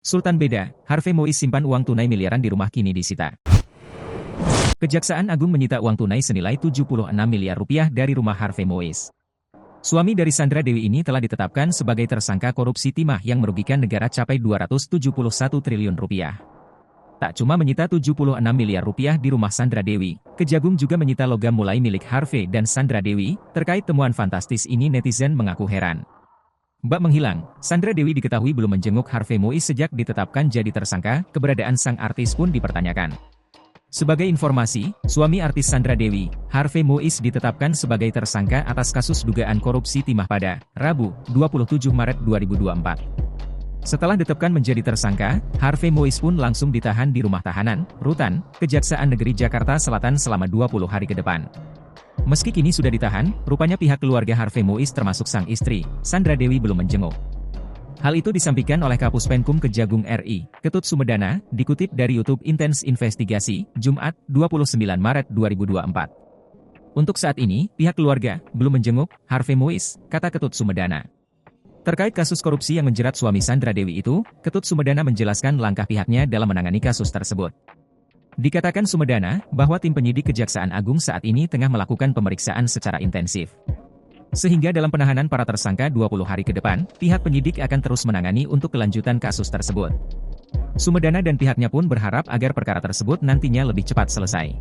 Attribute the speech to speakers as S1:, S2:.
S1: Sultan beda, Harvey Mois simpan uang tunai miliaran di rumah kini disita. Kejaksaan Agung menyita uang tunai senilai 76 miliar rupiah dari rumah Harvey Mois. Suami dari Sandra Dewi ini telah ditetapkan sebagai tersangka korupsi timah yang merugikan negara capai 271 triliun rupiah. Tak cuma menyita 76 miliar rupiah di rumah Sandra Dewi, Kejagung juga menyita logam mulai milik Harvey dan Sandra Dewi. Terkait temuan fantastis ini netizen mengaku heran. Bak menghilang, Sandra Dewi diketahui belum menjenguk Harvey Mois sejak ditetapkan jadi tersangka, keberadaan sang artis pun dipertanyakan. Sebagai informasi, suami artis Sandra Dewi, Harvey Mois ditetapkan sebagai tersangka atas kasus dugaan korupsi timah pada Rabu, 27 Maret 2024. Setelah ditetapkan menjadi tersangka, Harvey Mois pun langsung ditahan di rumah tahanan, Rutan, Kejaksaan Negeri Jakarta Selatan selama 20 hari ke depan. Meski kini sudah ditahan, rupanya pihak keluarga Harvey Mois termasuk sang istri, Sandra Dewi belum menjenguk. Hal itu disampaikan oleh Kapus Penkum Kejagung RI, Ketut Sumedana, dikutip dari YouTube Intens Investigasi, Jumat, 29 Maret 2024. Untuk saat ini, pihak keluarga belum menjenguk Harvey Mois, kata Ketut Sumedana. Terkait kasus korupsi yang menjerat suami Sandra Dewi itu, Ketut Sumedana menjelaskan langkah pihaknya dalam menangani kasus tersebut. Dikatakan Sumedana bahwa tim penyidik Kejaksaan Agung saat ini tengah melakukan pemeriksaan secara intensif. Sehingga dalam penahanan para tersangka 20 hari ke depan, pihak penyidik akan terus menangani untuk kelanjutan kasus tersebut. Sumedana dan pihaknya pun berharap agar perkara tersebut nantinya lebih cepat selesai.